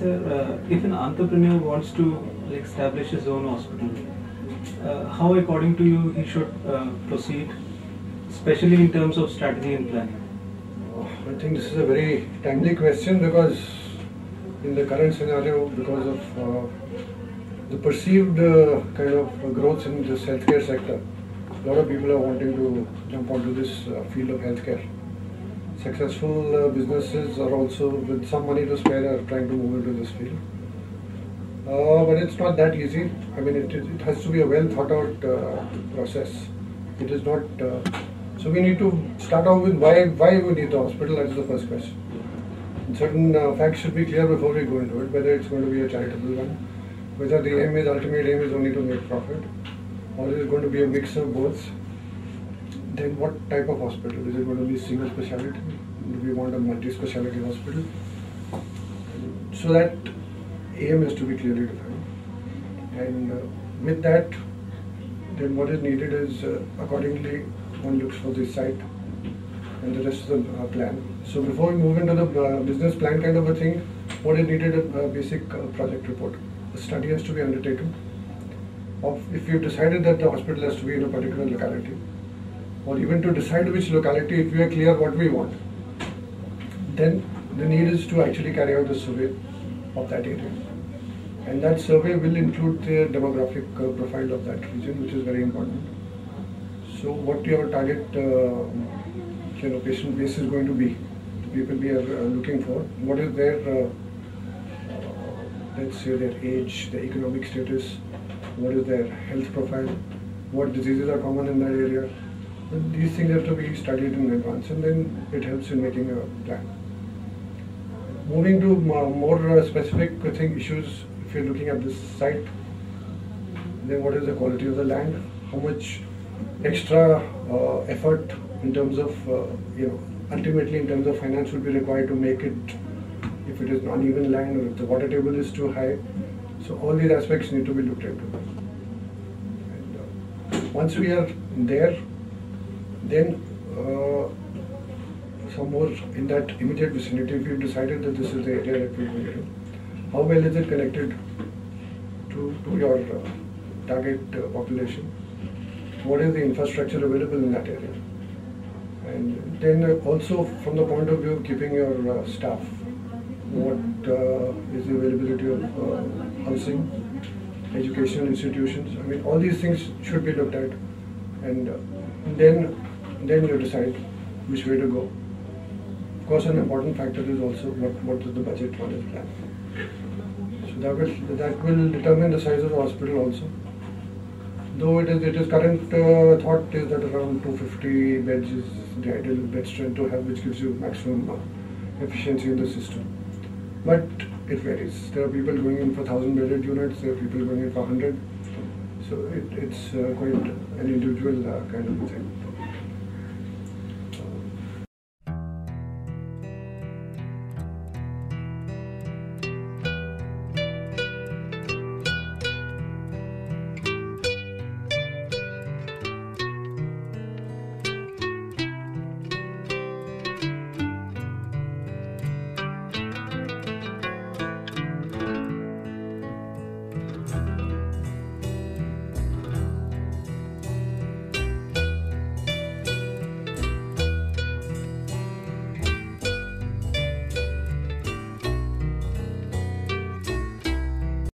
sir, if an entrepreneur wants to establish his own hospital, how according to you he should proceed, especially in terms of strategy and planning? I think this is a very timely question because in the current scenario, because of the perceived kind of growth in this healthcare sector, a lot of people are wanting to jump onto this field of healthcare. Successful businesses are also, with some money to spare, are trying to move into this field. But it's not that easy. I mean, it has to be a well thought out process. It is not. So we need to start off with why we need the hospital. That is the first question. And certain facts should be clear before we go into it. Whether it's going to be a charitable one, whether the ultimate aim is only to make profit, or is it going to be a mix of both. Then what type of hospital? Is it going to be single specialty? Do we want a multi-specialty hospital? So that aim is to be clearly defined. And with that, then what is needed is accordingly one looks for the site and the rest of the plan. So before we move into the business plan kind of a thing, what is needed is a basic project report. A study has to be undertaken. If you've decided that the hospital has to be in a particular locality, or even to decide which locality, if we are clear what we want, then the need is to actually carry out the survey of that area. And that survey will include the demographic profile of that region, which is very important. So what your target patient base is going to be, people we are looking for, what is their, let's say their age, their economic status, what is their health profile, what diseases are common in that area. These things have to be studied in advance, and then it helps in making a plan. Moving to more specific issues, if you're looking at this site, then what is the quality of the land? How much extra effort in terms of, ultimately in terms of finance will be required to make it, if it is uneven land or if the water table is too high. So all these aspects need to be looked into. And once we are there, then some more in that immediate vicinity, if you've decided that this is the area that we're going to, how well is it connected to your target population? What is the infrastructure available in that area? And then also from the point of view of keeping your staff, what is the availability of housing, educational institutions? I mean, all these things should be looked at, and then you decide which way to go. Of course, an important factor is also what is the budget one is planned. So that will determine the size of the hospital also. Though it is current thought is that around 250 beds is the ideal bed strength to have, which gives you maximum efficiency in the system. But it varies. There are people going in for 1,000 bedded units. There are people going in for 100. So it's quite an individual kind of thing.